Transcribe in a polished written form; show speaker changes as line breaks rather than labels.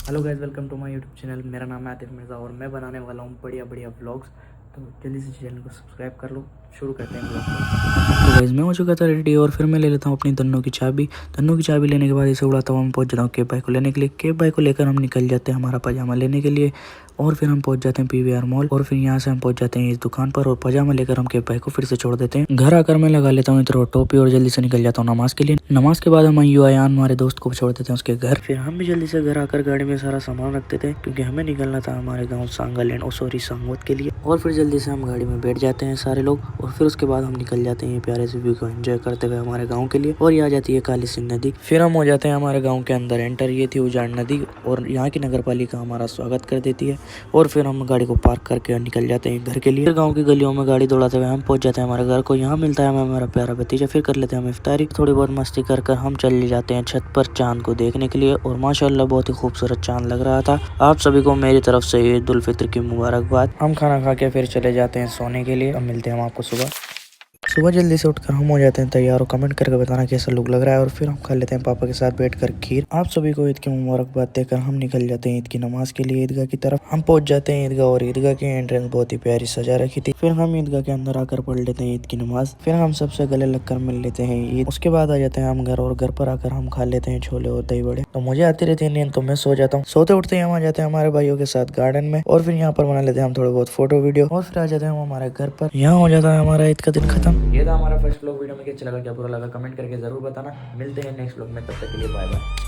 Hello guys, welcome to my YouTube channel. मेरा नाम है आतिफ मिर्ज़ा और मैं बनाने वाला हूँ बढ़िया बढ़िया व्लॉग्स। तो जल्दी से चैनल को सब्सक्राइब कर लो। शुरू करते हैं व्लॉग को। तो गाइस मैं हो चुका था रेडी और फिर मैं ले लेता हूँ अपनी तन्नों की चाबी। तन्नों की चाबी लेने के बाद इसे उड़ाता हूँ, हम पहुँच जाता हूँ केब बाइक को लेने के लिए। केब बाइक को लेकर हम निकल जाते हैं हमारा पजामा लेने के लिए और फिर हम पहुंच जाते हैं पीवीआर मॉल और फिर यहाँ से हम पहुंच जाते हैं इस दुकान पर और पजामा लेकर हम केब बाइक को फिर से छोड़ देते हैं। घर आकर मैं लगा लेता हूँ इधर टोपी और जल्दी से निकल जाता हूँ नमाज के लिए। नमाज के बाद हम यूआयान हमारे दोस्त को छोड़ देते हैं उसके घर। फिर हम भी जल्दी से घर आकर गाड़ी में सारा सामान रखते थे क्योंकि हमें निकलना था हमारे गाँव सांगल सांगोत के लिए। और फिर जल्दी से हम गाड़ी में बैठ जाते हैं सारे लोग और फिर उसके बाद हम निकल जाते हैं प्यारे से व्यू को एंजॉय करते हुए हमारे गाँव के लिए। और ये आ जाती है काली सिंध नदी। फिर हम हो जाते हैं हमारे गाँव के अंदर एंटर। ये थी उजाड़ नदी और यहाँ की नगर पालिका हमारा स्वागत कर देती है और फिर हम गाड़ी को पार्क करके निकल जाते हैं घर के लिए। फिर गांव की गलियों में गाड़ी दौड़ाते हुए हम पहुंच जाते हैं हमारे घर को। यहाँ मिलता है हमें हमारा प्यारा भतीजा। फिर कर लेते हैं हम इफ्तारी। थोड़ी बहुत मस्ती कर हम चले जाते हैं छत पर चांद को देखने के लिए और माशाल्लाह बहुत ही खूबसूरत चांद लग रहा था। आप सभी को मेरी तरफ से ईद उल फित्र की मुबारकबाद। हम खाना खा के फिर चले जाते हैं सोने के लिए। अब मिलते हैं हम आपको सुबह जल्दी से उठकर हम हो जाते हैं तैयार और कमेंट करके बताना कैसा लुक लग रहा है। और फिर हम खा लेते हैं पापा के साथ बैठकर खीर। आप सभी को ईद की मुबारकबाद देकर हम निकल जाते हैं ईद की नमाज के लिए ईदगाह की तरफ। हम पहुंच जाते हैं ईदगाह और ईदगाह की एंट्रेंस बहुत ही प्यारी सजा रखी थी। फिर हम ईदगाह के अंदर आकर पढ़ लेते हैं ईद की नमाज। फिर हम सबसे गले लगकर मिल लेते हैं ईद। उसके बाद आ जाते हैं हम घर और घर पर आकर हम खा लेते हैं छोले और दही बड़े। तो मुझे आती रहती है नींद तो मैं सो जाता हूँ। सोते उठते ही हम आ जाते हैं हमारे भाइयों के साथ गार्डन में और फिर यहाँ पर बना लेते हैं हम थोड़े बहुत फोटो वीडियो और फिर आ जाते हैं हम हमारे घर पर। यहाँ हो जाता है हमारा ईद का दिन खत्म। ये था हमारा फर्स्ट व्लॉग। वीडियो में कैसा लगा, क्या बुरा लगा, कमेंट करके जरूर बताना। मिलते हैं नेक्स्ट व्लॉग में, तब तक के लिए बाय बाय।